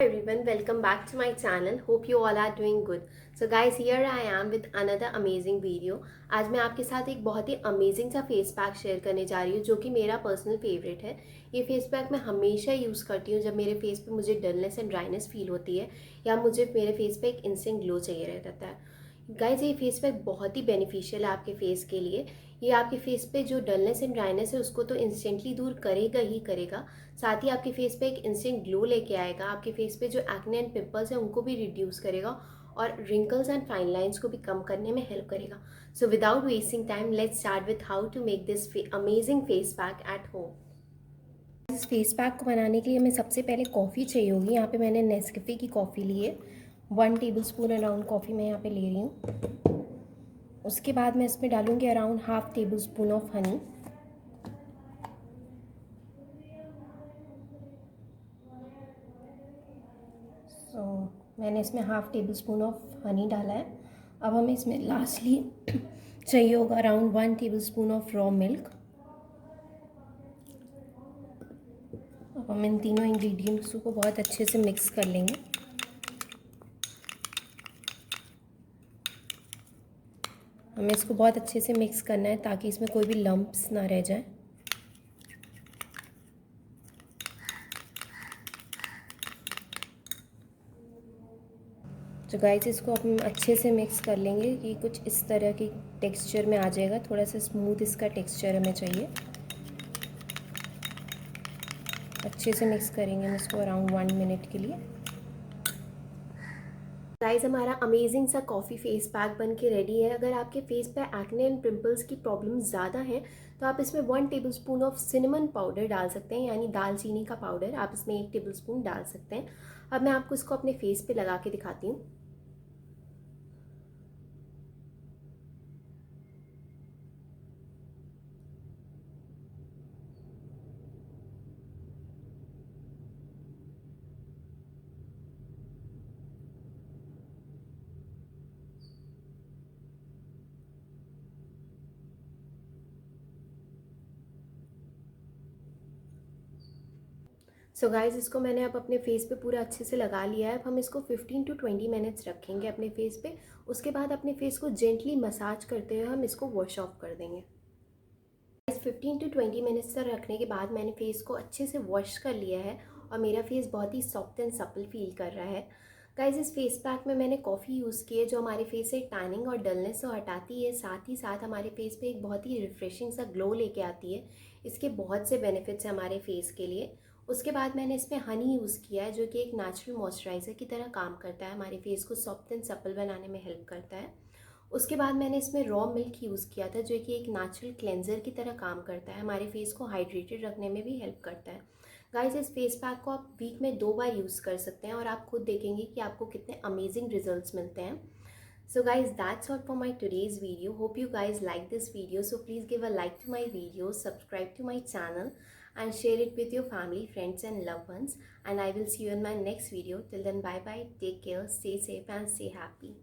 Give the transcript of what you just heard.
Everyone, welcome back to my channel. Hope you all are doing good. So guys, here I am with another amazing video. आज मैं आपके साथ एक बहुत ही amazing सा face pack share करने जा रही हूँ जो कि मेरा पर्सनल फेवरेट है। ये फेस पैक मैं हमेशा यूज़ करती हूँ जब मेरे फेस पे मुझे डलनेस एंड ड्राइनेस फील होती है या मुझे मेरे फेस पे एक इंस्टेंट ग्लो चाहिए रहता है। गाइज, ये फेस पैक बहुत ही बेनिफिशियल है आपके फेस के लिए। ये आपके फेस पे जो डलनेस एंड ड्राइनेस है उसको तो इंस्टेंटली दूर करेगा ही करेगा, साथ ही आपके फेस पे एक इंस्टेंट ग्लो लेके आएगा। आपके फेस पे जो एक्ने एंड पिंपल्स हैं उनको भी रिड्यूस करेगा और रिंकल्स एंड फाइन लाइंस को भी कम करने में हेल्प करेगा। So without wasting time, let's start with how to make this amazing face pack at home. इस फेस पैक को बनाने के लिए हमें सबसे पहले कॉफ़ी चाहिए होगी। यहाँ पे मैंने नेस्कैफे की कॉफ़ी ली है। 1 टेबलस्पून अराउंड कॉफ़ी मैं यहाँ पे ले रही हूँ। उसके बाद मैं इसमें डालूँगी around half tablespoon of honey. So मैंने इसमें half tablespoon of honey डाला है। अब हमें इसमें लास्टली चाहिए होगा around 1 tablespoon of raw milk. अब हम इन तीनों इंग्रेडिएंट्स को बहुत अच्छे से मिक्स कर लेंगे। हमें इसको बहुत अच्छे से मिक्स करना है ताकि इसमें कोई भी लम्प्स ना रह जाए। तो गाइस, इसको हम अच्छे से मिक्स कर लेंगे कि कुछ इस तरह की टेक्सचर में आ जाएगा। थोड़ा सा स्मूथ इसका टेक्सचर हमें चाहिए। अच्छे से मिक्स करेंगे हम इसको अराउंड 1 मिनट के लिए। गाइस, हमारा अमेजिंग सा कॉफ़ी फेस पैक बन के रेडी है। अगर आपके फेस पे एक्ने एंड पिंपल्स की प्रॉब्लम ज़्यादा है तो आप इसमें 1 टेबलस्पून ऑफ सिनेमन पाउडर डाल सकते हैं, यानी दालचीनी का पाउडर। आप इसमें 1 टेबलस्पून डाल सकते हैं। अब मैं आपको इसको अपने फेस पे लगा के दिखाती हूँ। सो गाइज, इसको मैंने अब अपने फेस पे पूरा अच्छे से लगा लिया है। अब हम इसको 15 टू 20 मिनट्स रखेंगे अपने फेस पे। उसके बाद अपने फेस को जेंटली मसाज करते हुए हम इसको वॉश ऑफ कर देंगे। 15 टू 20 मिनट्स तक रखने के बाद मैंने फेस को अच्छे से वॉश कर लिया है और मेरा फेस बहुत ही सॉफ्ट एंड सपल फील कर रहा है। गाइज, इस फेस पैक में मैंने कॉफ़ी यूज़ की है जो हमारे फेस से टैनिंग और डलनेस को हटाती है, साथ ही साथ हमारे फेस पे एक बहुत ही रिफ्रेशिंग सा ग्लो लेके आती है। इसके बहुत से बेनिफिट्स हैं हमारे फेस के लिए। उसके बाद मैंने इसमें हनी यूज़ किया है जो कि एक नेचुरल मॉइस्चराइज़र की तरह काम करता है, हमारे फेस को सॉफ्ट एंड सपल बनाने में हेल्प करता है। उसके बाद मैंने इसमें रॉ मिल्क यूज़ किया था जो कि एक नेचुरल क्लेंजर की तरह काम करता है, हमारे फेस को हाइड्रेटेड रखने में भी हेल्प करता है। गाइस, इस फेस पैक को आप वीक में 2 बार यूज़ कर सकते हैं और आप खुद देखेंगे कि आपको कितने अमेजिंग रिजल्ट्स मिलते हैं। So guys, that's all for my today's video. Hope you guys like this video. So please give a like to my video, subscribe to my channel and share it with your family, friends and loved ones. And I will see you in my next video. Till then, bye bye. Take care. Stay safe and stay happy.